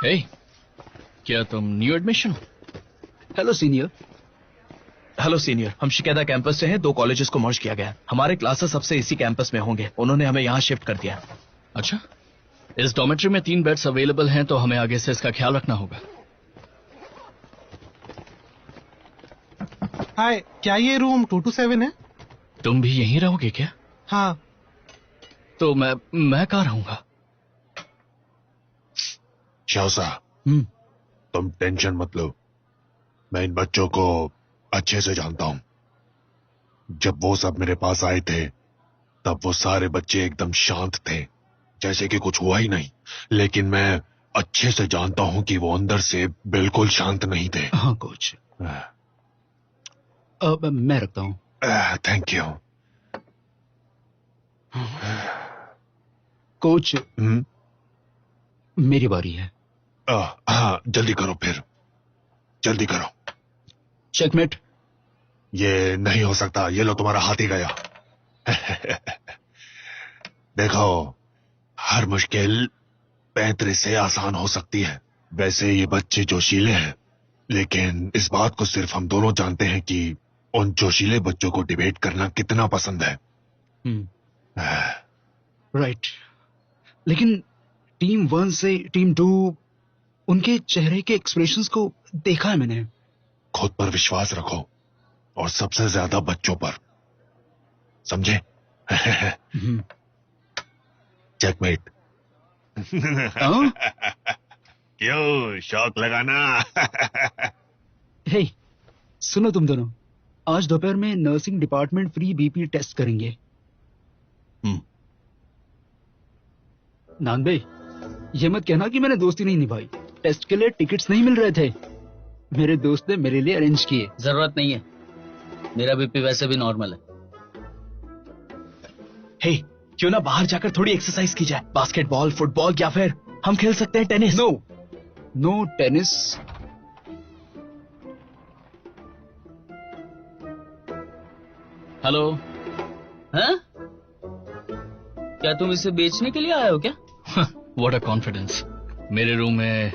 हे, क्या तुम new admission हो? Hello senior. हेलो सीनियर, हम शिकायत कैंपस से हैं। 2 कॉलेजेस को मर्ज किया गया। हमारे क्लासेस सबसे इसी कैंपस में होंगे। उन्होंने हमें यहाँ शिफ्ट कर दिया। अच्छा, इस डॉर्मेट्री में 3 बेड्स अवेलेबल हैं, तो हमें आगे से इसका ख्याल रखना होगा। हाय, क्या ये रूम 227 है? तुम भी यहीं रहोगे क्या? हाँ। तो मैं कहाँ रहूंगा? शाओसा, तुम टेंशन मत लो। मैं इन बच्चों को अच्छे से जानता हूं। जब वो सब मेरे पास आए थे तब वो सारे बच्चे एकदम शांत थे, जैसे कि कुछ हुआ ही नहीं। लेकिन मैं अच्छे से जानता हूं कि वो अंदर से बिल्कुल शांत नहीं थे। हाँ कोच। मैं रखता हूँ। Thank you coach. मेरी बारी है। हाँ, जल्दी करो, फिर जल्दी करो। चेकमेट। ये नहीं हो सकता। ये लो, तुम्हारा हाथ ही गया। देखो, हर मुश्किल 35 से आसान हो सकती है। वैसे ये बच्चे जोशीले हैं, लेकिन इस बात को सिर्फ हम दोनों जानते हैं कि उन जोशीले बच्चों को डिबेट करना कितना पसंद है। राइट। लेकिन टीम 1 से टीम 2, उनके चेहरे के एक्सप्रेशंस को देखा है मैंने। खुद पर विश्वास रखो, और सबसे ज्यादा बच्चों पर, समझे? चेकमेट। क्यों शौक लगाना? हे, सुनो तुम दोनों, आज दोपहर में nursing department free BP test करेंगे। नानबे, ये मत कहना कि मैंने दोस्ती नहीं निभाई। टेस्ट के लिए टिकट्स नहीं मिल रहे थे, मेरे दोस्त ने मेरे लिए अरेंज किए। जरूरत नहीं है, मेरा बीपी वैसे भी नॉर्मल है। हे, क्यों ना बाहर जाकर थोड़ी एक्सरसाइज की जाए? बास्केटबॉल, फुटबॉल, या फिर हम खेल सकते हैं टेनिस। No tennis. हेलो। हैं? क्या तुम इसे बेचने के लिए आए हो क्या? What a confidence. मेरे रूम में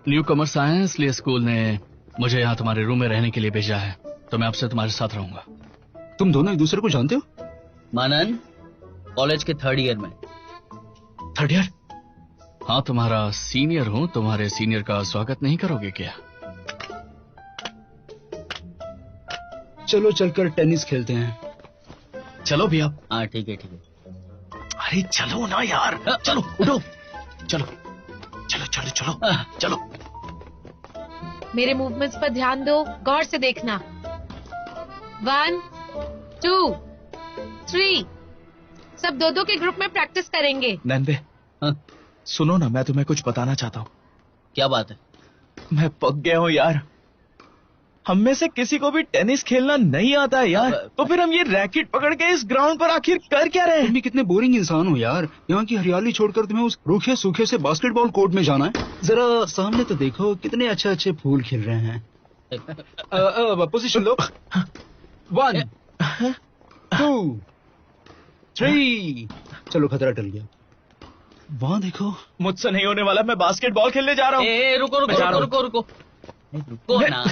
न्यू कमर्स आए हैं, इसलिए स्कूल ने मुझे यहाँ तुम्हारे रूम में रहने के लिए भेजा है। तो मैं आपसे तुम्हारे साथ रहूंगा। तुम दोनों एक दूसरे को जानते हो? मानन, कॉलेज के 3rd ईयर में। 3rd year? हाँ, तुम्हारा सीनियर हूँ। तुम्हारे सीनियर का स्वागत नहीं करोगे क्या? चलो चलकर टेनिस खेलते हैं। चलो भी अब। हाँ ठीक है ठीक है। अरे चलो ना यार, चलो उठो, चलो चलो चलो चलो चलो। मेरे मूवमेंट्स पर ध्यान दो, गौर से देखना। 1 2 3। सब 2-2 के ग्रुप में प्रैक्टिस करेंगे। नंदे, सुनो ना, मैं तुम्हें कुछ बताना चाहता हूँ। क्या बात है? मैं पक गया हूँ यार। हम में से किसी को भी टेनिस खेलना नहीं आता है यार। तो फिर हम ये रैकेट पकड़ के इस ग्राउंड पर आखिर कर क्या रहे हैं? तुम भी कितने बोरिंग इंसान हो यार। यहाँ की हरियाली छोड़कर तुम्हें उस रूखे सूखे से बास्केटबॉल कोर्ट में जाना है? जरा सामने तो देखो, कितने अच्छे अच्छे फूल खिल रहे हैं। पोजीशन लो। 1 2 3। चलो, खतरा टल गया। वहाँ देखो। मुझसे नहीं होने वाला, मैं बास्केटबॉल खेलने जा रहा हूँ। रुको रुको रुको रुको रुको रुको ना।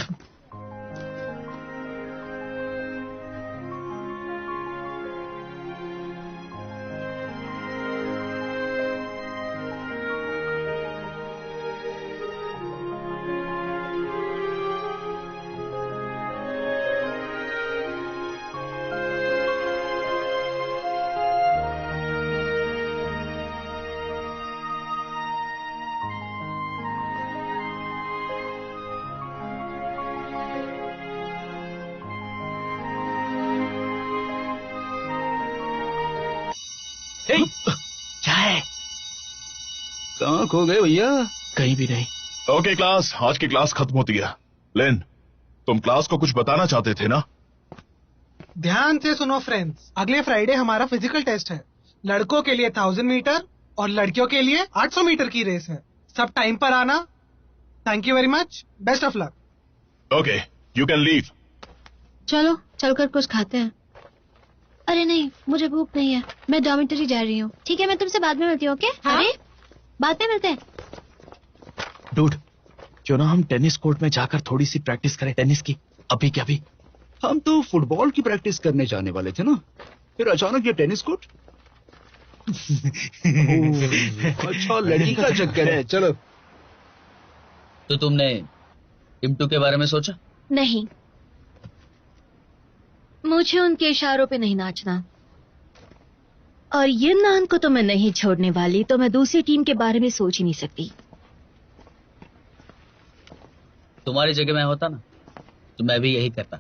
क्या है? कहाँ खो गए भैया? कहीं भी नहीं। ओके क्लास, आज की क्लास खत्म होती है। लेन, तुम क्लास को कुछ बताना चाहते थे ना? ध्यान से सुनो फ्रेंड्स, अगले फ्राइडे हमारा फिजिकल टेस्ट है। लड़कों के लिए 1000 मीटर और लड़कियों के लिए 800 मीटर की रेस है। सब टाइम पर आना। Thank you very much, best of luck. Okay, you can leave. चलो चलकर कुछ खाते हैं। अरे नहीं, मुझे भूख नहीं है, मैं डॉर्मेटरी जा रही हूँ। ठीक है, मैं तुमसे बाद में मिलती हूँ। ओके? हाँ? अरे बाद में मिलते हैं। डूड, क्यों ना हम टेनिस कोर्ट में जाकर थोड़ी सी प्रैक्टिस करें टेनिस की, अभी क्या अभी। हम तो फुटबॉल की प्रैक्टिस करने जाने वाले थे ना, फिर अचानक ये टेनिस कोर्ट। अच्छा, लड़की का चक्कर है। चलो। तो तुमने टिम्टू के बारे में सोचा? नहीं, मुझे उनके इशारों पे नहीं नाचना, और युन्नान को तो मैं नहीं छोड़ने वाली, तो मैं दूसरी टीम के बारे में सोच ही नहीं सकती। तुम्हारी जगह मैं होता ना तो मैं भी यही करता।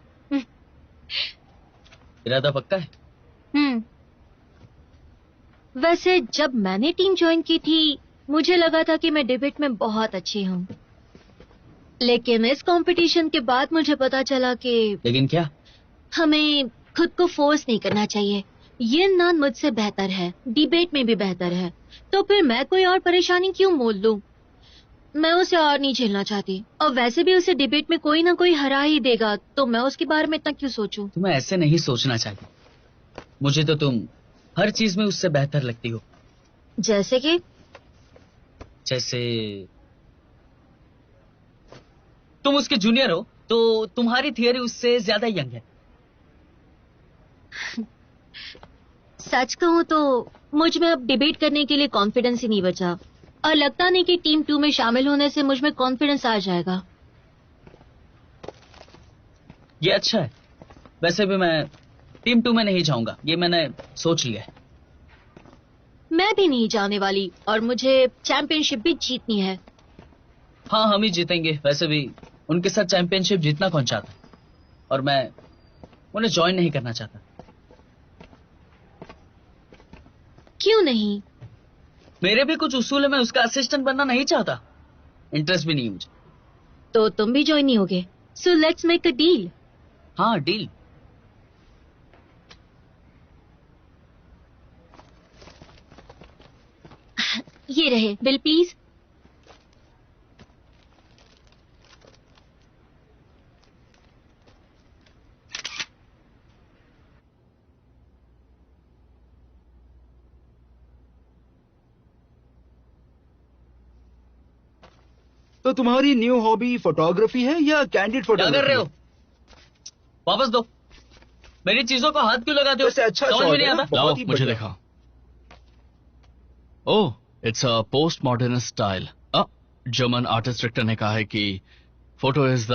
इरादा पक्का है? वैसे जब मैंने टीम ज्वाइन की थी मुझे लगा था कि मैं डिबेट में बहुत अच्छी हूँ, लेकिन इस कंपटीशन के बाद मुझे पता चला कि लेकिन क्या? हमें खुद को फोर्स नहीं करना चाहिए। युन्नान मुझसे बेहतर है, डिबेट में भी बेहतर है, तो फिर मैं कोई और परेशानी क्यों मोल लूं? मैं उसे और नहीं झेलना चाहती, और वैसे भी उसे डिबेट में कोई ना कोई हरा ही देगा, तो मैं उसके बारे में इतना क्यों सोचूं? तुम्हें ऐसे नहीं सोचना चाहिए। मुझे तो तुम हर चीज में उससे बेहतर लगती हो। जैसे कि? जैसे तुम उसके जूनियर हो तो तुम्हारी थियरी उससे ज्यादा यंग है। सच कहूँ तो मुझ में अब डिबेट करने के लिए कॉन्फिडेंस ही नहीं बचा, और लगता नहीं कि टीम 2 में शामिल होने से मुझ में कॉन्फिडेंस आ जाएगा। ये अच्छा है। वैसे भी मैं टीम 2 में नहीं जाऊंगा, ये मैंने सोच लिया है। मैं भी नहीं जाने वाली, और मुझे चैंपियनशिप भी जीतनी है। हाँ, हम ही जीतेंगे। वैसे भी उनके साथ चैंपियनशिप जीतना कौन चाहता, और मैं उन्हें ज्वाइन नहीं करना चाहता। क्यों नहीं? मेरे भी कुछ उसूल है, मैं उसका असिस्टेंट बनना नहीं चाहता। इंटरेस्ट भी नहीं है मुझे। तो तुम भी ज्वाइन नहीं होगे? So let's make a deal. हाँ, डील। ये रहे बिल प्लीज। तो तुम्हारी न्यू हॉबी फोटोग्राफी है या कैंडिड क्या कर फोटोग्राफी? रहे हो? वापस दो। मेरी चीजों को हाथ क्यों लगाते हो? वैसे अच्छा समझ में नहीं आता। बहुत लाओ, ही मुझे बढ़िया। दिखाओ। Oh, it's a post modern style. German artist Richter ने कहा है कि photo is the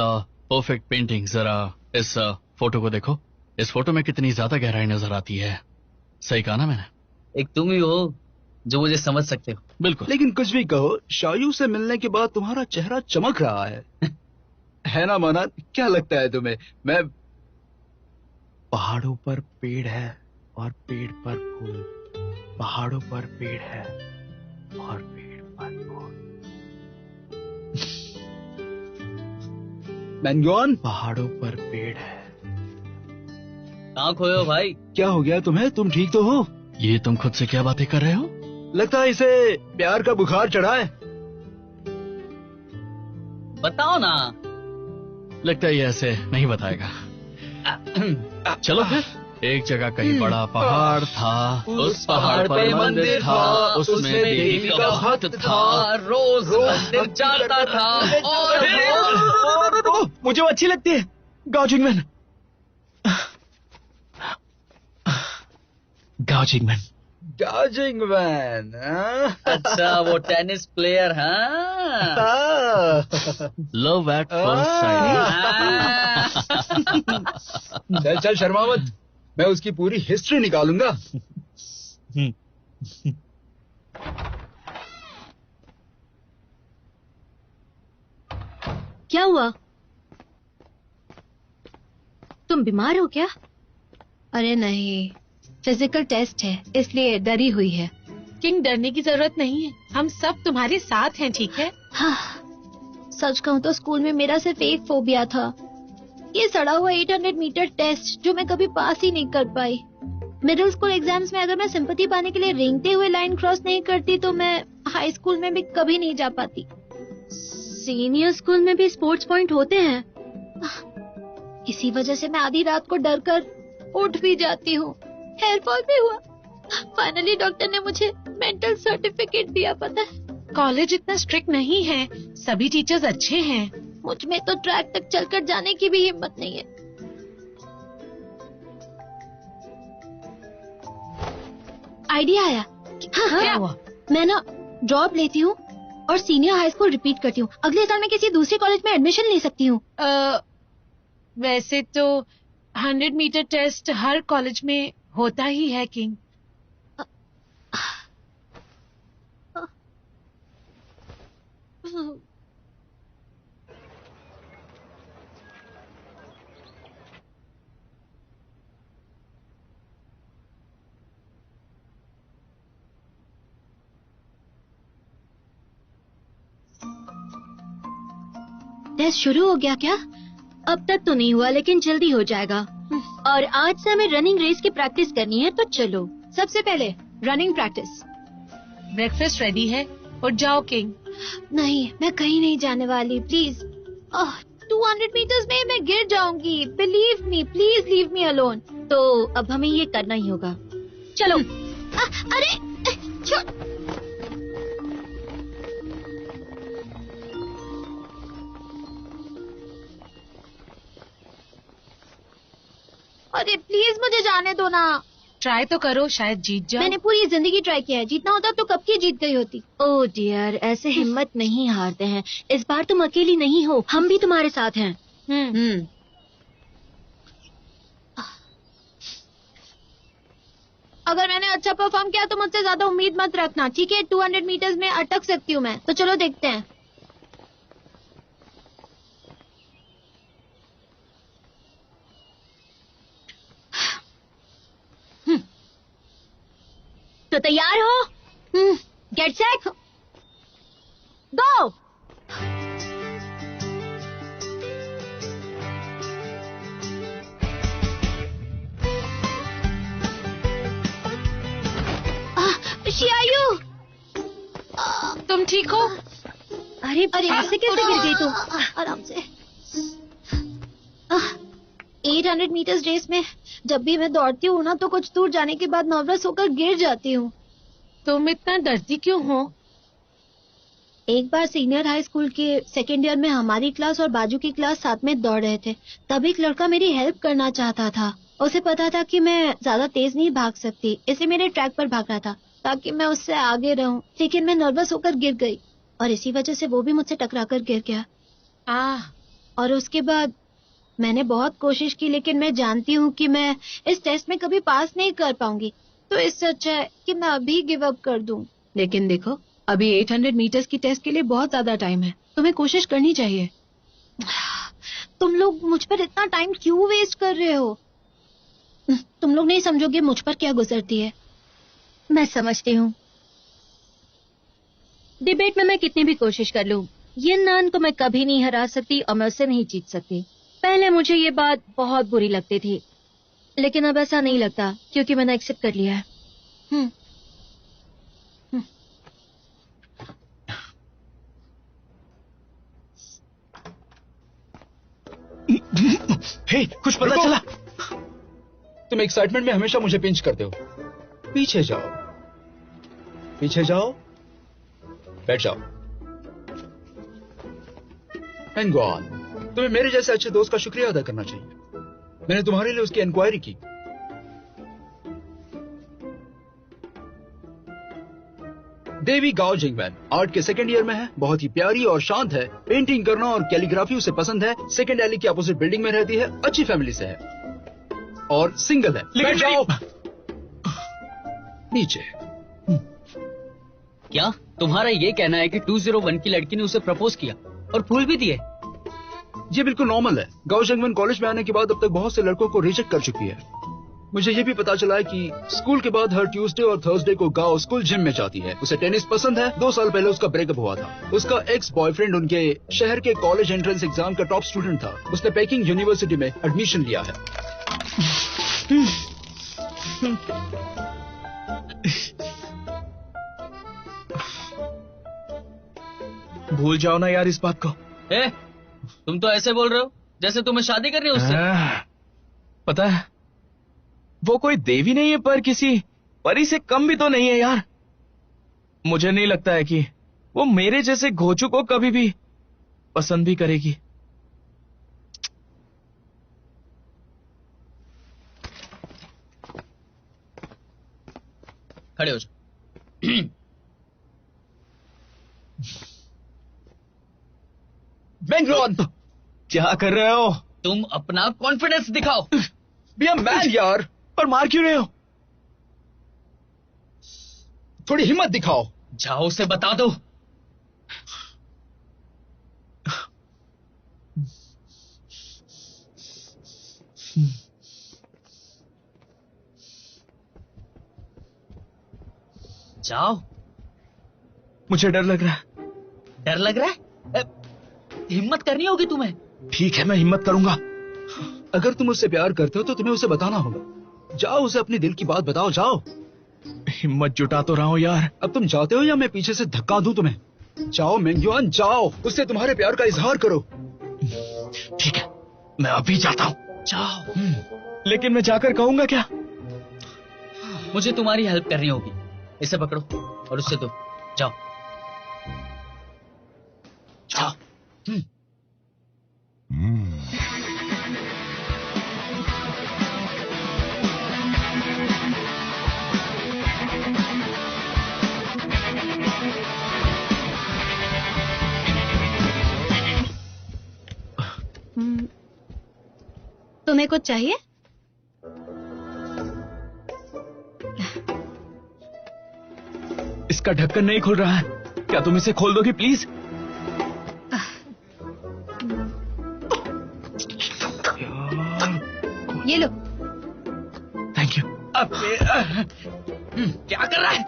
perfect painting. जरा इस फोटो को देखो, इस फोटो में कितनी ज्यादा गहराई नजर आती है। सही कहा ना मैंने? एक तुम ही हो जो मुझे समझ सकते हो। बिल्कुल। लेकिन कुछ भी कहो, शायू से मिलने के बाद तुम्हारा चेहरा चमक रहा है ना माना? क्या लगता है तुम्हें? मैं पहाड़ों पर पेड़ है और पेड़ पर फूल, पहाड़ों पर पेड़ है और पेड़ पर फूल। मैनगॉन, पहाड़ों पर पेड़ है। कहाँ खोए हो भाई? क्या हो गया तुम्हें? तुम ठीक तो हो? ये तुम खुद से क्या बातें कर रहे हो? लगता है इसे प्यार का बुखार चढ़ा है। बताओ ना। लगता है ये ऐसे नहीं बताएगा। चलो फिर। एक जगह कहीं बड़ा पहाड़ था, उस पहाड़ पर मंदिर था, उसमें देवी का भक्त था, रोज मंदिर जाता था और मुझे वो अच्छी लगती है, गाओजिंग मैन। गाओजिंग मैन। गाओजिंग मैन। अच्छा, वो टेनिस प्लेयर। हाँ, लव एट फर्स्ट साइट। चल चल शर्मा मत, मैं उसकी पूरी हिस्ट्री निकालूंगा। क्या हुआ? तुम बीमार हो क्या? अरे नहीं, फिजिकल टेस्ट है इसलिए डरी हुई है। किंग, डरने की जरूरत नहीं है, हम सब तुम्हारे साथ हैं, ठीक है? हाँ, सच कहूँ तो स्कूल में मेरा सिर्फ एक फोबिया था, ये सड़ा हुआ 800 मीटर टेस्ट जो मैं कभी पास ही नहीं कर पाई। मिडिल स्कूल एग्जाम्स में अगर मैं सिंपैथी पाने के लिए रेंगते हुए लाइन क्रॉस नहीं करती तो मैं हाई स्कूल में भी कभी नहीं जा पाती। सीनियर स्कूल में भी स्पोर्ट्स पॉइंट होते हैं, इसी वजह से मैं आधी रात को डर कर उठ भी जाती हूँ। हेयर फॉल भी हुआ। फाइनली डॉक्टर ने मुझे मेंटल सर्टिफिकेट दिया, पता है? कॉलेज इतना स्ट्रिक्ट नहीं है, सभी टीचर्स अच्छे हैं। मुझ में तो ट्रैक तक चलकर जाने की भी हिम्मत नहीं है। आइडिया आया। हाँ, क्या हुआ? मैं ना ड्रॉप लेती हूँ और सीनियर हाई स्कूल रिपीट करती हूँ। अगले साल मैं किसी दूसरे कॉलेज में एडमिशन ले सकती हूँ। वैसे तो 100 मीटर टेस्ट हर कॉलेज में होता ही है किंग। टेस्ट शुरू हो गया क्या? अब तक तो नहीं हुआ, लेकिन जल्दी हो जाएगा। और आज से हमें रनिंग रेस की प्रैक्टिस करनी है, तो चलो। सबसे पहले रनिंग प्रैक्टिस। ब्रेकफास्ट रेडी है, उठ जाओ किंग। नहीं, मैं कहीं नहीं जाने वाली, प्लीज। 200 मीटर्स में मैं गिर जाऊंगी। Believe me, please leave me alone. तो अब हमें ये करना ही होगा। चलो। अरे अरे प्लीज मुझे जाने दो ना। ट्राई तो करो, शायद जीत जाओ। मैंने पूरी जिंदगी ट्राई किया है, जीतना होता तो कब की जीत गई होती। ओह डियर, ऐसे हिम्मत नहीं हारते हैं। इस बार तुम अकेली नहीं हो, हम भी तुम्हारे साथ हैं। अगर मैंने अच्छा परफॉर्म किया तो मुझसे ज्यादा उम्मीद मत रखना, ठीक है? 200 मीटर्स में अटक सकती हूँ मैं, तो चलो देखते हैं। तो तैयार हो? Get set go. शियायू, तुम ठीक हो? अरे ऐसे कैसे गिर गई तुम? आराम से। 800 मीटर्स रेस में जब भी मैं दौड़ती हूँ ना, तो कुछ दूर जाने के बाद नर्वस होकर गिर जाती हूँ। तुम इतना डरती क्यों हो? एक बार सीनियर हाई स्कूल के सेकेंड ईयर में हमारी क्लास और बाजू की क्लास साथ में दौड़ रहे थे। तब एक लड़का मेरी हेल्प करना चाहता था। उसे पता था कि मैं ज्यादा तेज नहीं भाग सकती, इसलिए मेरे ट्रैक पर भाग रहा था ताकि मैं उससे आगे रहूं। लेकिन मैं नर्वस होकर गिर गई और इसी वजह से वो भी मुझसे टकराकर गिर गया। और उसके बाद मैंने बहुत कोशिश की, लेकिन मैं जानती हूँ कि मैं इस टेस्ट में कभी पास नहीं कर पाऊंगी, तो इससे अच्छा है कि मैं अभी गिव अप कर दूं। लेकिन देखो, अभी 800 मीटर्स की टेस्ट के लिए बहुत ज्यादा टाइम है, तुम्हें कोशिश करनी चाहिए। तुम लोग मुझ पर इतना टाइम क्यों वेस्ट कर रहे हो? तुम लोग नहीं समझोगे मुझ पर क्या गुजरती है। मैं समझती हूँ। डिबेट में मैं कितनी भी कोशिश कर लूं, ये नान को मैं कभी नहीं हरा सकती और मैं उससे नहीं जीत सकती। पहले मुझे ये बात बहुत बुरी लगती थी, लेकिन अब ऐसा नहीं लगता क्योंकि मैंने एक्सेप्ट कर लिया है। हे, कुछ पता चला? तुम एक्साइटमेंट में हमेशा मुझे पिंच करते हो। पीछे जाओ, पीछे जाओ, बैठ जाओ एंड गो ऑन। तुम्हें मेरे जैसे अच्छे दोस्त का शुक्रिया अदा करना चाहिए। मैंने तुम्हारे लिए उसकी इंक्वायरी की। देवी गाओ जिंगवैन आर्ट के सेकंड ईयर में है, बहुत ही प्यारी और शांत है। पेंटिंग करना और कैलीग्राफी उसे पसंद है। सेकंड एली की अपोजिट बिल्डिंग में रहती है, अच्छी फैमिली से है और सिंगल है। बैठ जाओ नीचे। क्या तुम्हारा ये कहना है कि 201 की लड़की ने उसे प्रपोज किया और फूल भी दिए? ये बिल्कुल नॉर्मल है। गाओ जिंगवैन कॉलेज में आने के बाद अब तक बहुत से लड़कों को रिजेक्ट कर चुकी है। मुझे ये भी पता चला है कि स्कूल के बाद हर ट्यूसडे और थर्सडे को गाओ स्कूल जिम में जाती है। उसे टेनिस पसंद है। 2 साल पहले उसका ब्रेकअप हुआ था। उसका एक्स बॉयफ्रेंड उनके शहर के कॉलेज एंट्रेंस एग्जाम का टॉप स्टूडेंट था। उसने पेकिंग यूनिवर्सिटी में एडमिशन लिया है। भूल जाओ ना यार इस बात को। तुम तो ऐसे बोल रहे हो जैसे तुम्हें शादी करनी है उससे। पता है, वो कोई देवी नहीं है, पर किसी परी से कम भी तो नहीं है यार। मुझे नहीं लगता है कि वो मेरे जैसे घोचू को कभी भी पसंद भी करेगी। खड़े हो जाओ। बेंगलोर, क्या कर रहे हो? तुम अपना कॉन्फिडेंस दिखाओ। बी अ मैन यार। पर मार क्यों रहे हो? थोड़ी हिम्मत दिखाओ। जाओ उसे बता दो। जाओ। मुझे डर लग रहा है। डर लग रहा है? हिम्मत करनी होगी तुम्हें। ठीक है, मैं हिम्मत करूंगा। अगर तुम उससे प्यार करते हो तो तुम्हें उसे बताना होगा। जाओ, उसे अपने दिल की बात बताओ, जाओ। हिम्मत जुटा तो रहा हूं यार। अब तुम जाते हो या मैं पीछे से धक्का दूं तुम्हें? जाओ मेंग्युआन, जाओ, उससे तुम्हारे प्यार का इजहार करो। ठीक है, मैं अभी जाता हूं। जाओ। लेकिन मैं जाकर कहूंगा क्या? मुझे तुम्हारी हेल्प करनी होगी। इसे पकड़ो और उससे दो। जाओ जाओ। तुम्हें कुछ चाहिए? इसका ढक्कन नहीं खुल रहा है, क्या तुम इसे खोल दोगी प्लीज? ये लो। Thank you. क्या कर रहा है?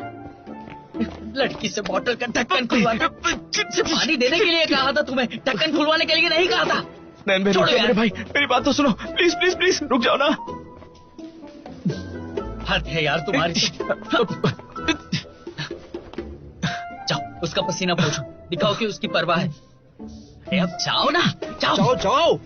लड़की से बॉटल का ढक्कन खुलवाने, पानी देने के लिए कहा था तुम्हें, ढक्कन खुलवाने के लिए नहीं कहा था। नैन भाई, रुक जाओ मेरे भाई, मेरी बात तो सुनो प्लीज प्लीज प्लीज, रुक जाओ ना। हद है यार तुम्हारी। जाओ उसका पसीना पोंछो, दिखाओ कि उसकी परवाह है। अरे अब जाओ ना, जाओ जाओ जाओ।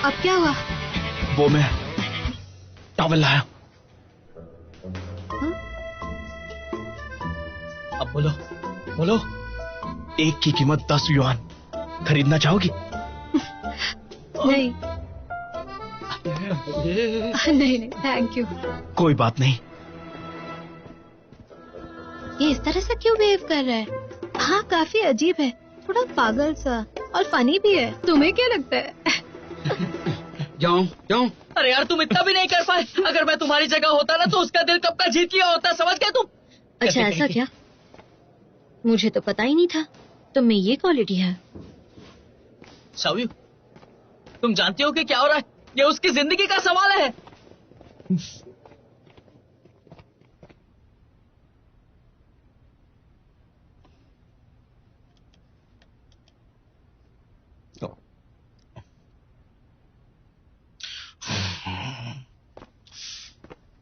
अब क्या हुआ? वो मैं टॉवल लाया। अब बोलो बोलो। एक की कीमत 10 युआन, खरीदना चाहोगी? नहीं नहीं नहीं, थैंक यू। कोई बात नहीं। ये इस तरह से क्यों बिहेव कर रहा है? हाँ, काफी अजीब है, थोड़ा पागल सा और फनी भी है। तुम्हें क्या लगता है? जाओ जाओ। अरे यार तुम इतना भी नहीं कर पाए। अगर मैं तुम्हारी जगह होता ना तो उसका दिल कब का जीत लिया होता, समझ गए तुम? अच्छा ऐसा क्या? मुझे तो पता ही नहीं था तुम में ये क्वालिटी है। शाओयू, तुम जानती हो कि क्या हो रहा है? ये उसकी जिंदगी का सवाल है।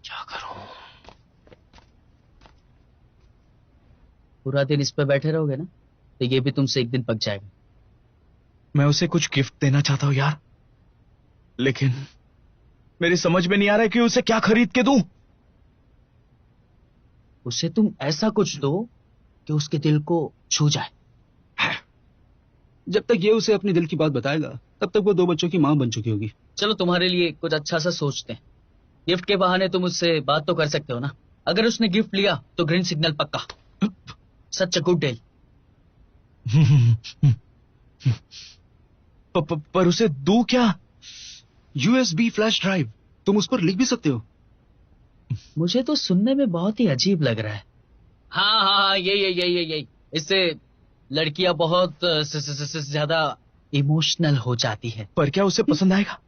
क्या करूं? पूरा दिन इस पे बैठे रहोगे ना तो ये भी तुमसे एक दिन पक जाएगा। मैं उसे कुछ गिफ्ट देना चाहता हूं यार, लेकिन मेरी समझ में नहीं आ रहा है कि उसे क्या खरीद के दूं। उसे तुम ऐसा कुछ दो कि उसके दिल को छू जाए। जब तक ये उसे अपने दिल की बात बताएगा तब तक वो 2 बच्चों की मां बन चुकी होगी। चलो तुम्हारे लिए कुछ अच्छा सा सोचते हैं। गिफ्ट के बहाने तुम उससे बात तो कर सकते हो ना। अगर उसने गिफ्ट लिया तो ग्रीन सिग्नल पक्का। सच अ गुड डील। पर उसे दूं क्या? USB फ्लैश ड्राइव, तुम उस पर लिख भी सकते हो। मुझे तो सुनने में बहुत ही अजीब लग रहा है। हाँ हाँ हाँ, यही। इससे लड़कियां बहुत ज्यादा इमोशनल हो जाती है। पर क्या उसे पसंद आएगा?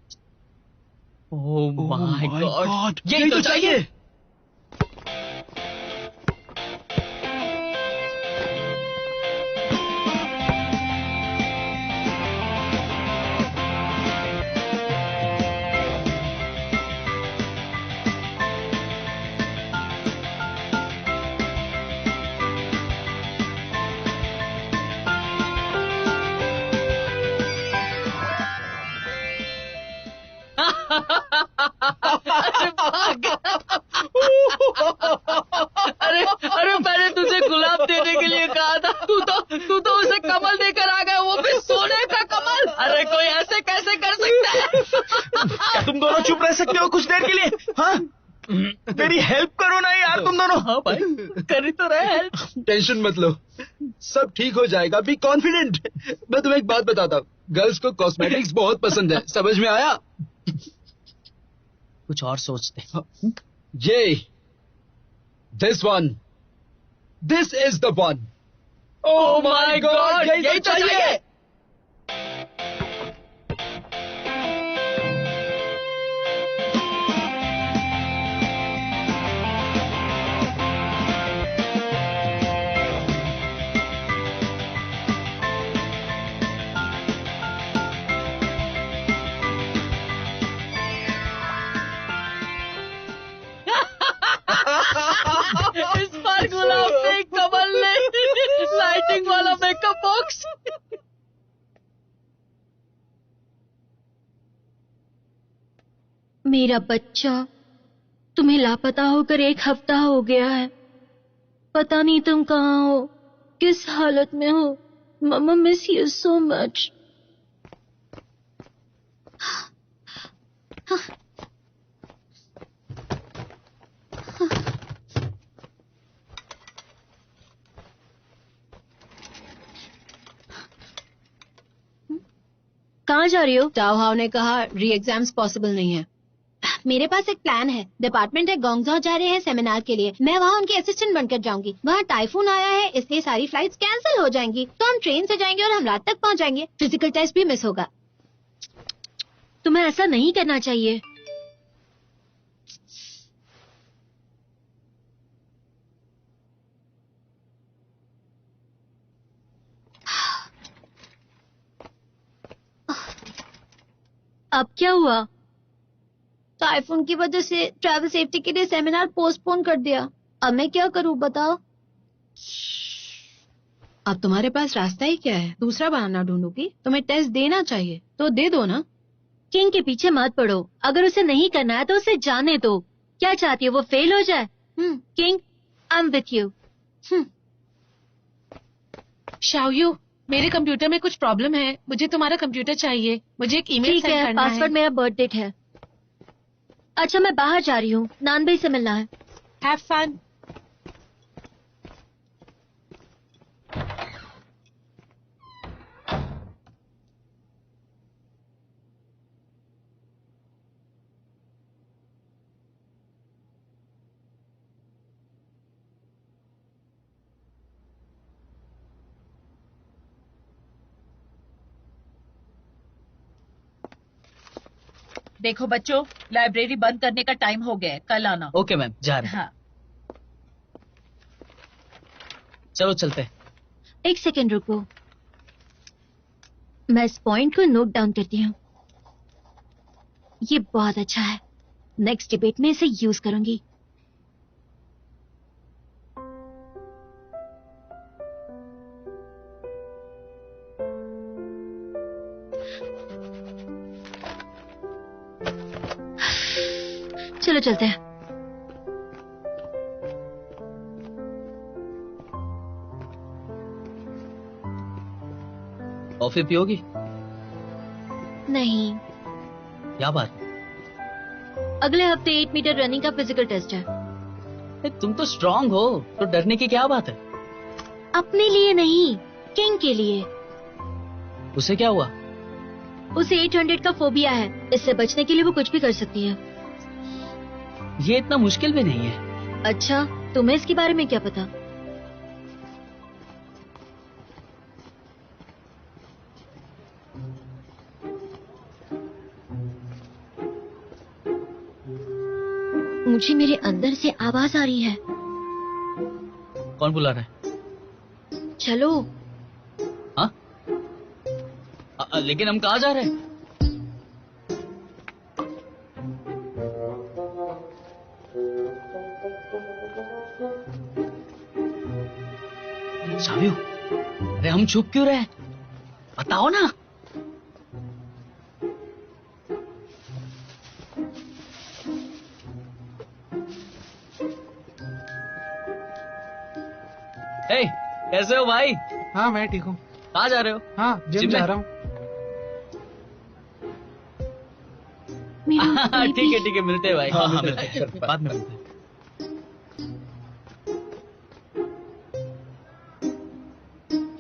ओह माय गॉड, यही तो चाहिए। अरे अरे मैंने तुझे गुलाब देने के लिए कहा था, तू तो उसे कमल देकर आ गया, वो भी सोने का कमल। अरे कोई ऐसे कैसे कर सकता है? क्या तुम दोनों चुप रह सकते हो कुछ देर के लिए? हाँ, मेरी हेल्प करो ना यार तुम दोनों। हाँ भाई, कर ही तो रहे हेल्प। टेंशन मत लो, सब ठीक हो जाएगा, बी कॉन्फिडेंट। मैं तुम्हें एक बात बताता हूँ, गर्ल्स को कॉस्मेटिक्स बहुत पसंद है, समझ में आया? कुछ और सोचते। ये this one, this is the one. Oh my God, यही तो चाहिए। इस बार गुलाब से कमल ने लाइटिंग वाला मेकअप बॉक्स। मेरा बच्चा तुम्हें लापता होकर 1 हफ्ता हो गया है। पता नहीं तुम कहाँ हो, किस हालत में हो। मम्मा मिस यू सो मच। कहाँ जा रही हो? टाओहाओ ने कहा री एग्जाम्स पॉसिबल नहीं है। मेरे पास एक प्लान है। डिपार्टमेंट है गोंगझो जा रहे हैं सेमिनार के लिए, मैं वहाँ उनकी असिस्टेंट बनकर जाऊंगी। वहाँ टाइफून आया है, इसलिए सारी फ्लाइट्स कैंसिल हो जाएंगी, तो हम ट्रेन से जाएंगे और हम रात तक पहुँच जाएंगे। फिजिकल टेस्ट भी मिस होगा। तुम्हें ऐसा नहीं करना चाहिए। अब क्या हुआ? टाइफून की वजह से ट्रैवल सेफ्टी के लिए सेमिनार पोस्टपोन कर दिया। अब मैं क्या करूं बताओ? अब तुम्हारे पास रास्ता ही क्या है? दूसरा बहाना ढूंढूंगी। तुम्हें टेस्ट देना चाहिए तो दे दो ना। किंग के पीछे मत पड़ो, अगर उसे नहीं करना है तो उसे जाने दो। क्या चाहती हो वो फेल हो जाए? King, I am with you. Shaoyu, मेरे कंप्यूटर में कुछ प्रॉब्लम है, मुझे तुम्हारा कंप्यूटर चाहिए। मुझे एक ईमेल ठीक सेंड है, करना है। पासवर्ड मेरा बर्थ डेट है। अच्छा मैं बाहर जा रही हूँ, नानबई से मिलना है। Have fun. देखो बच्चों, लाइब्रेरी बंद करने का टाइम हो गया है, कल आना। ओके मैम, जा रहे हैं। हाँ। चलो चलते हैं। एक सेकेंड रुको, मैं इस पॉइंट को नोट डाउन करती हूँ। ये बहुत अच्छा है, नेक्स्ट डिबेट में इसे यूज करूंगी। चलो चलते हैं। कॉफी पियोगी? नहीं, क्या बात? अगले हफ्ते 8 मीटर रनिंग का फिजिकल टेस्ट है। तुम तो स्ट्रांग हो, तो डरने की क्या बात है? अपने लिए नहीं, किंग के लिए। उसे क्या हुआ? उसे 800 का फोबिया है, इससे बचने के लिए वो कुछ भी कर सकती है। ये इतना मुश्किल भी नहीं है। अच्छा, तुम्हें इसके बारे में क्या पता? मुझे मेरे अंदर से आवाज आ रही है। कौन बुला रहा है? चलो। हाँ? लेकिन हम कहाँ जा रहे हैं? शायू, अरे हम चुप क्यों रहे? बताओ ना। हे, कैसे हो भाई? हाँ मैं ठीक हूँ। कहाँ जा रहे हो? हाँ जिम जिम जा में? रहा हूँ। ठीक है मिलते हैं भाई। हाँ, हाँ, मिलते हैं। बाद में मिलते हैं।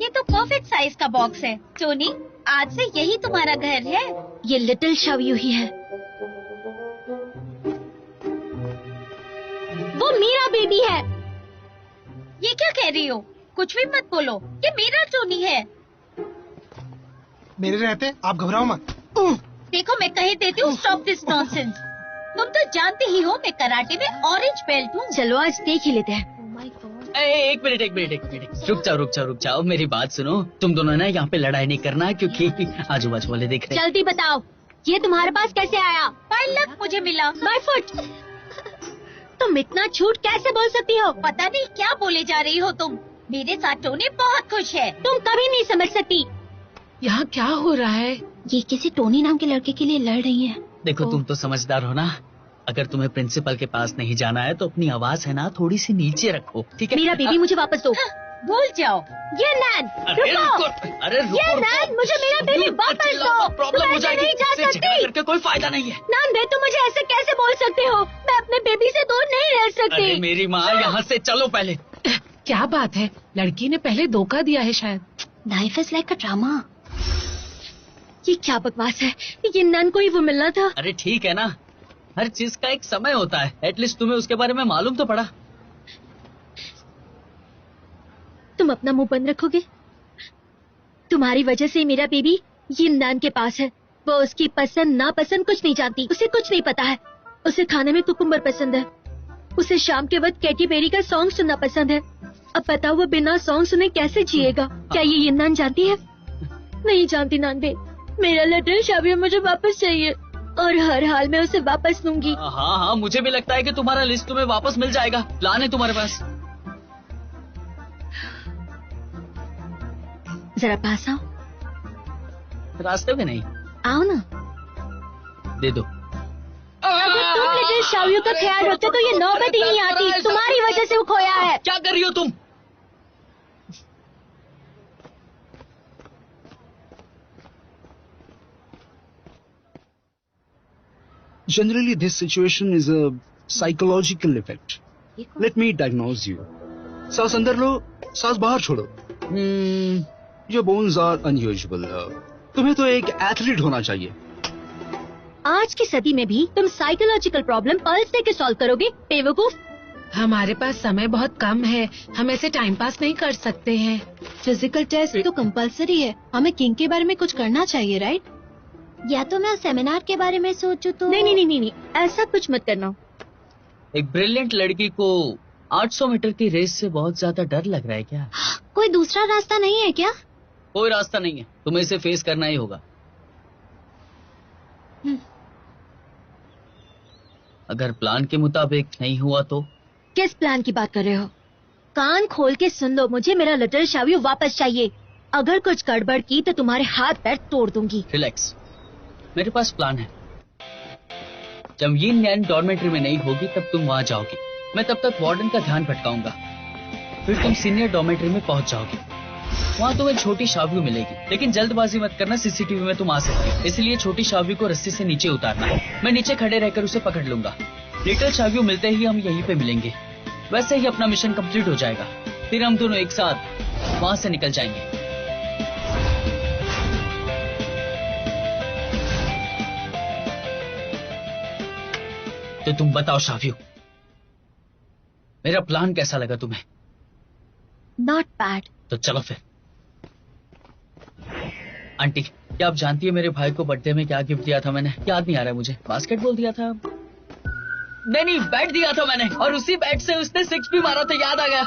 ये तो परफेक्ट साइज का बॉक्स है टोनी। आज से यही तुम्हारा घर है। ये लिटिल शव्यू ही है। वो मेरा बेबी है। ये क्या कह रही हो? कुछ भी मत बोलो। ये मेरा टोनी है। मेरे रहते आप घबराओ मत। देखो मैं कह देती हूँ स्टॉप दिस नॉनसेंस। तुम तो जानते ही हो मैं कराटे में ऑरेंज बेल्ट हूँ। चलो आज देख ही लेते हैं। एक मिनट। रुक जाओ मेरी बात सुनो। तुम दोनों ना यहाँ पे लड़ाई नहीं करना क्योंकि आजू बाजू वाले देख रहे हैं। जल्दी बताओ ये तुम्हारे पास कैसे आया? बाय लक मुझे मिला। By foot. तुम इतना झूठ कैसे बोल सकती हो? पता नहीं क्या बोले जा रही हो तुम। मेरे साथ टोनी बहुत खुश है। तुम कभी नहीं समझ सकती। यहाँ क्या हो रहा है? ये किसी टोनी नाम के लड़के के लिए लड़ रही है। देखो तुम तो समझदार हो ना। अगर तुम्हें प्रिंसिपल के पास नहीं जाना है तो अपनी आवाज है ना थोड़ी सी नीचे रखो, ठीक है? मेरा बेबी मुझे वापस दो। भूल जाओ। ये नैन रुको। अरे रुको, ये नैन मुझे मेरा बेबी वापस दो। प्रॉब्लम तुम हो ऐसे जाएगी। नहीं जा इससे झगड़ा सकती। करके कोई फायदा नहीं है। नान बे तुम मुझे ऐसे कैसे बोल सकते हो? मैं अपने बेबी से दूर नहीं रह सकती। अरे मेरी माँ, यहाँ से चलो पहले। क्या बात है? लड़की ने पहले धोखा दिया है शायद। Life is like a drama. ये क्या बकवास है? ये नैन को ही वो मिलना था। अरे ठीक है ना, हर चीज का एक समय होता है। एटलीस्ट तुम्हें उसके बारे में मालूम तो पड़ा। तुम अपना मुंह बंद रखोगे? तुम्हारी वजह से मेरा बेबी ये नैन के पास है। वो उसकी पसंद नापसंद कुछ नहीं जानती। उसे कुछ नहीं पता है। उसे खाने में कुकुम्बर पसंद है। उसे शाम के वक्त कैटी पेरी का सॉन्ग सुनना पसंद है। अब बताओ वो बिना सॉन्ग सुने कैसे जिएगा? क्या ये नैन जानती है? नहीं जानती नान बे। मेरा लिटिल शव्यू मुझे वापस चाहिए और हर हाल में उसे वापस लूंगी। हाँ, मुझे भी लगता है कि तुम्हारा लिस्ट तुम्हें वापस मिल जाएगा। प्लान है तुम्हारे पास? जरा पास आओ। रास्ते में नहीं, आओ ना। दे दो। अगर तुम लिटिल शव्यू का ख्याल रखते तो ये नौबत ही नहीं आती। तुम्हारी वजह से वो खोया है। क्या कर रही हो तुम? Generally, this situation is a psychological effect. Let me diagnose you. सांस अंदर लो, सांस बाहर छोड़ो. Your bones are unusual. तुम्हें तो एक एथलीट होना चाहिए. आज की सदी में भी तुम साइकोलॉजिकल प्रॉब्लम पल्स दे के सॉल्व करोगे? बेवकूफ। हमारे पास समय बहुत कम है। हम ऐसे टाइम पास नहीं कर सकते हैं। फिजिकल टेस्ट तो कंपलसरी है। हमें किंग के बारे में कुछ करना चाहिए, राइट? या तो मैं सेमिनार के बारे में सोचूं तो। नहीं, ऐसा कुछ मत करना। एक ब्रिलियंट लड़की को 800 मीटर की रेस से बहुत ज्यादा डर लग रहा है क्या? कोई दूसरा रास्ता नहीं है क्या? कोई रास्ता नहीं है, तुम्हें इसे फेस करना ही होगा। अगर प्लान के मुताबिक नहीं हुआ तो? किस प्लान की बात कर रहे हो? कान खोल के सुन लो, मुझे मेरा लिटिल शव्यू वापस चाहिए। अगर कुछ गड़बड़ की तो तुम्हारे हाथ पैर तोड़ दूंगी। रिलैक्स, मेरे पास प्लान है। जब ये नैन डॉर्मेट्री में नहीं होगी तब तुम वहां जाओगी। मैं तब तक वार्डन का ध्यान भटकाऊंगा। फिर तुम सीनियर डॉर्मेट्री में पहुंच जाओगी। वहां तुम्हें छोटी शाव्यू मिलेगी, लेकिन जल्दबाजी मत करना, सीसीटीवी में तुम आ सकती हो। इसलिए छोटी शाव्यू को रस्सी से नीचे उतारना है। मैं नीचे खड़े रहकर उसे पकड़ लूंगा। लिटिल शाव्यू मिलते ही हम यहीं पे मिलेंगे। वैसे ही अपना मिशन कंप्लीट हो जाएगा। फिर हम दोनों एक साथ वहां से निकल जाएंगे। तो तुम बताओ शाव्यू, मेरा प्लान कैसा लगा तुम्हें? Not bad. तो चलो फिर। आंटी, क्या आप जानती है मेरे भाई को बर्थडे में क्या गिफ्ट दिया था मैंने? याद नहीं आ रहा है मुझे। बास्केटबॉल दिया था? नहीं, बैट दिया था मैंने, और उसी बैट से उसने 6 भी मारा था। याद आ गया।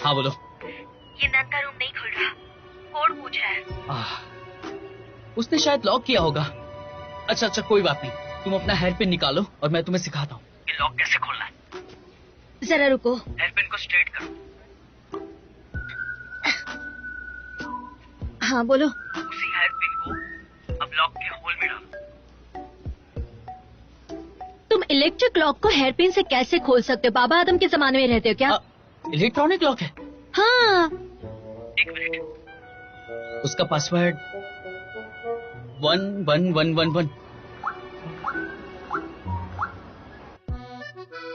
हाँ बोलो। ये नन का रूम नहीं खुल रहा, कोड पूछ रहा है। उसने शायद लॉक किया होगा। अच्छा अच्छा कोई बात नहीं, तुम अपना हेयर पिन निकालो और मैं तुम्हें सिखाता हूँ कि लॉक कैसे खोलना है। जरा रुको। हेयर पिन को स्ट्रेट करो। हाँ बोलो। उसी हेयर पिन को अब लॉक के होल में डालो। तुम इलेक्ट्रिक लॉक को हेयर पिन से कैसे खोल सकते हो? बाबा आदम के जमाने में रहते हो क्या? इलेक्ट्रॉनिक लॉक है। हाँ। एक मिनट, उसका पासवर्ड 11111।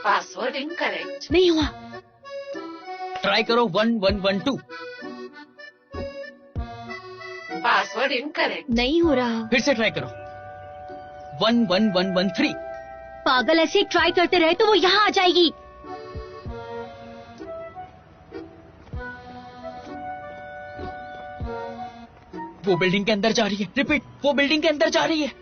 Password incorrect. नहीं हुआ। ट्राई करो 1112। Password incorrect. नहीं हो रहा। फिर से ट्राई करो 11113। पागल, ऐसे ट्राई करते रहे तो वो यहाँ आ जाएगी। वो बिल्डिंग के अंदर जा रही है। रिपीट, वो बिल्डिंग के अंदर जा रही है।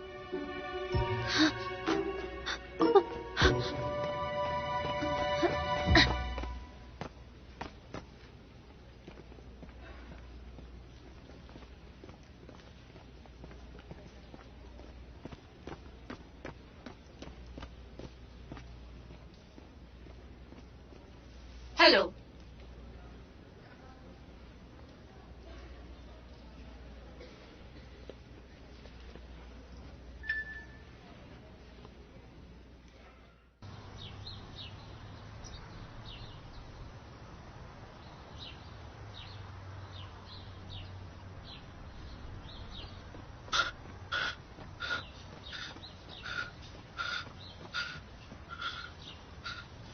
हेलो।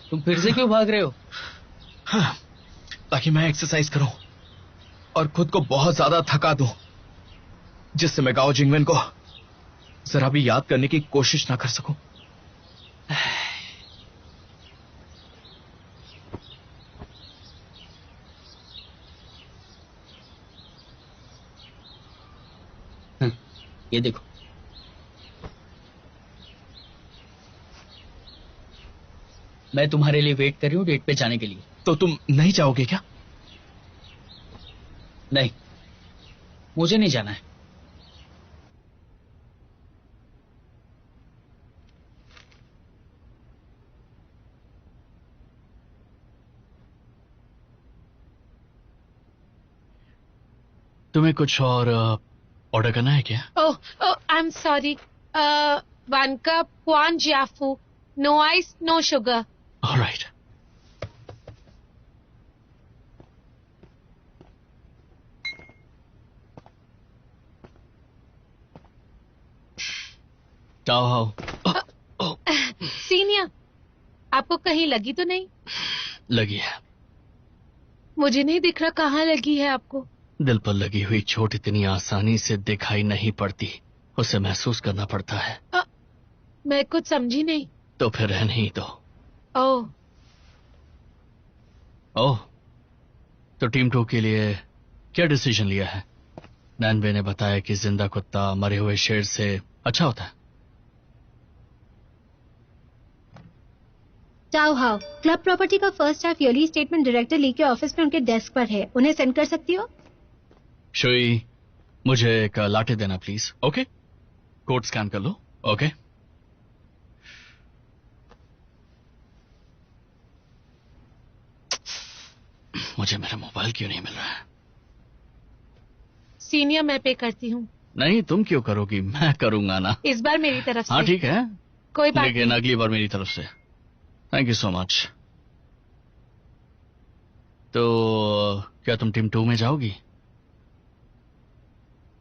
तुम फिर से क्यों भाग रहे हो? हाँ, ताकि मैं एक्सरसाइज करूं और खुद को बहुत ज्यादा थका दूं, जिससे मैं गाओ जिंगवेन को जरा भी याद करने की कोशिश ना कर सकूं। ये देखो, मैं तुम्हारे लिए वेट कर रही हूँ डेट पे जाने के लिए। तो तुम नहीं जाओगे क्या? नहीं, मुझे नहीं जाना है। तुम्हें कुछ और ऑर्डर करना है क्या? Oh I am sorry. 1 cup Quan Jiafu, no ice no sugar. Alright. Senior, आपको कहीं लगी तो नहीं? लगी है। मुझे नहीं दिख रहा कहाँ लगी है आपको। दिल पर लगी हुई चोट इतनी आसानी से दिखाई नहीं पड़ती, उसे महसूस करना पड़ता है। मैं कुछ समझी नहीं। तो फिर रहने ही दो। ओह, तो टीम 2 के लिए क्या डिसीजन लिया है? नैनबे ने बताया कि जिंदा कुत्ता मरे हुए शेर से अच्छा होता है। चाओ हाओ, क्लब प्रॉपर्टी का first half yearly statement director Li के ऑफिस में उनके डेस्क पर है, उन्हें सेंड कर सकती हो? शुई, मुझे एक लाटे देना प्लीज। ओके, कोड स्कैन कर लो। ओके। मुझे मेरा मोबाइल क्यों नहीं मिल रहा है? सीनियर मैं पे करती हूँ। नहीं, तुम क्यों करोगी, मैं करूंगा ना। इस बार मेरी तरफ से। हाँ ठीक है, कोई बात लेकिन नहीं। अगली बार मेरी तरफ से। Thank you so much. तो क्या तुम टीम 2 में जाओगी?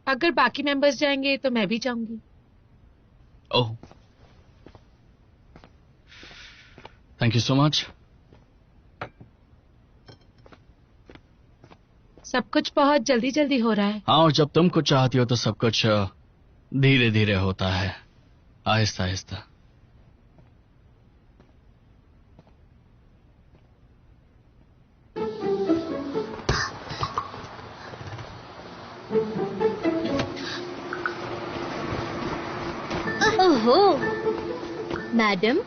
अगर बाकी मेंबर्स जाएंगे तो मैं भी जाऊंगी। ओह, थैंक यू सो मच। सब कुछ बहुत जल्दी जल्दी हो रहा है। हाँ, और जब तुम कुछ चाहती हो तो सब कुछ धीरे धीरे होता है, आहिस्ता आहिस्ता। ओहो, मैडम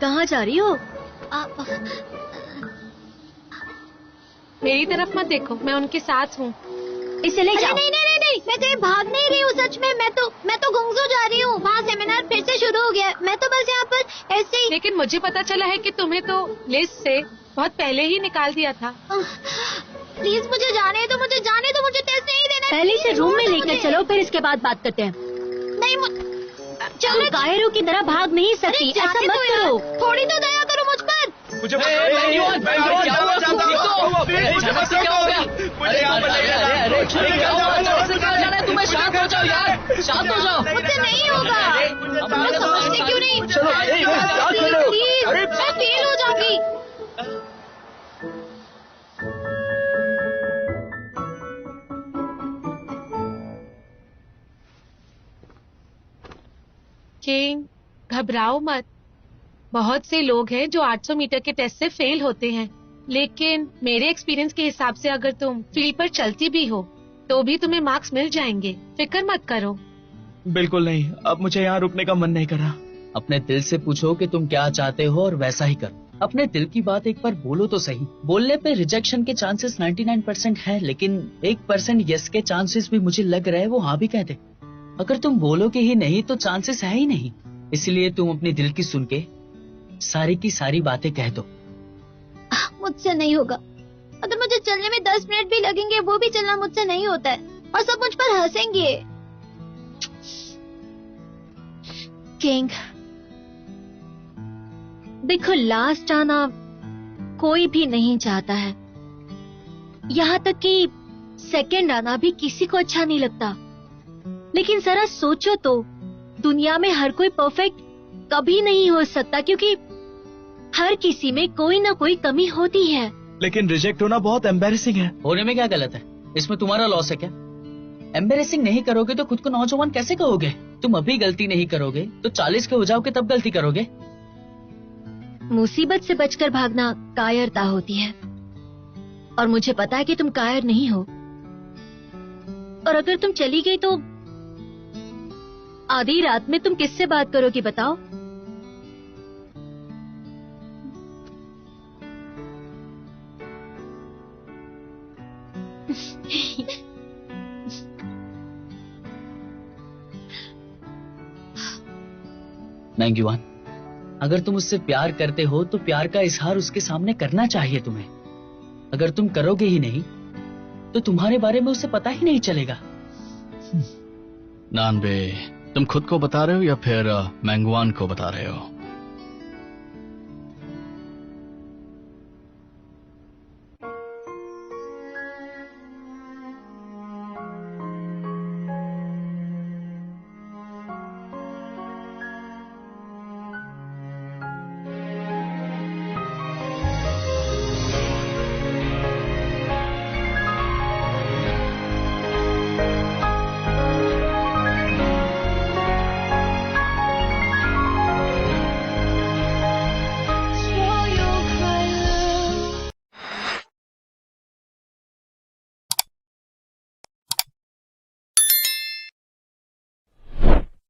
कहाँ जा रही हो? मेरी तरफ मत देखो, मैं उनके साथ हूँ। इसे ले जाओ। नहीं नहीं नहीं नहीं, मैं कहीं भाग नहीं रही हूँ सच में। मैं तो गुंगजू जा रही हूँ। वहाँ सेमिनार फिर से शुरू हो गया। मैं तो बस यहाँ पर ऐसे ही। लेकिन मुझे पता चला है कि तुम्हें तो लिस्ट से बहुत पहले ही निकाल दिया था। प्लीज मुझे जाने दो, मुझे जाने दो, मुझे टेस्ट नहीं देना। पहले से रूम में लेकर चलो, फिर इसके बाद बात करते हैं। नहीं तुम कायरों की तरह भाग नहीं सकती, ऐसा मत करो। थोड़ी तो दया करो मुझ पर। मुझे तुम्हें शांत हो जाओ यार, शांत हो जाओ। मुझसे नहीं होगा। लोग समझते क्यों नहीं? प्लीज, मैं फेल हो जाऊंगी। किंग, घबराओ मत। बहुत से लोग हैं जो 800 मीटर के टेस्ट से फेल होते हैं, लेकिन मेरे एक्सपीरियंस के हिसाब से अगर तुम फील्ड पर चलती भी हो तो भी तुम्हें मार्क्स मिल जाएंगे। फिक्र मत करो। बिल्कुल नहीं, अब मुझे यहाँ रुकने का मन नहीं कर रहा। अपने दिल से पूछो कि तुम क्या चाहते हो और वैसा ही करो। अपने दिल की बात एक बार बोलो तो सही। बोलने पे रिजेक्शन के चांसेस 99% है, लेकिन 1% यस के चांसेस भी मुझे लग रहा है वो हाँ भी कहते। अगर तुम बोलोगे ही नहीं तो चांसेस है ही नहीं। इसलिए तुम अपने दिल की सुन के सारी की सारी बातें कह दो। मुझसे नहीं होगा। अगर मुझे चलने में 10 मिनट भी लगेंगे, वो भी चलना मुझसे नहीं होता है, और सब मुझ पर हंसेंगे। किंग, देखो लास्ट आना कोई भी नहीं चाहता है। यहाँ तक कि सेकंड आना भी किसी को अच्छा नहीं लगता। लेकिन जरा सोचो तो, दुनिया में हर कोई परफेक्ट कभी नहीं हो सकता, क्योंकि हर किसी में कोई ना कोई कमी होती है। लेकिन रिजेक्ट होना बहुत एम्बैरेसिंग है। होने में क्या गलत है? इसमें तुम्हारा लॉस है क्या? एम्बैरेसिंग नहीं करोगे तो खुद को नौजवान कैसे कहोगे? तुम अभी गलती नहीं करोगे तो 40 के हो जाओगे तब गलती करोगे। मुसीबत से बचकर भागना कायरता होती है, और मुझे पता है कि तुम कायर नहीं हो। और अगर तुम चली गई तो आधी रात में तुम किससे बात करोगी बताओ? मैंगीवान, अगर तुम उससे प्यार करते हो तो प्यार का इजहार उसके सामने करना चाहिए तुम्हें। अगर तुम करोगे ही नहीं तो तुम्हारे बारे में उसे पता ही नहीं चलेगा। नानबे, तुम खुद को बता रहे हो या फिर मैंगवान को बता रहे हो?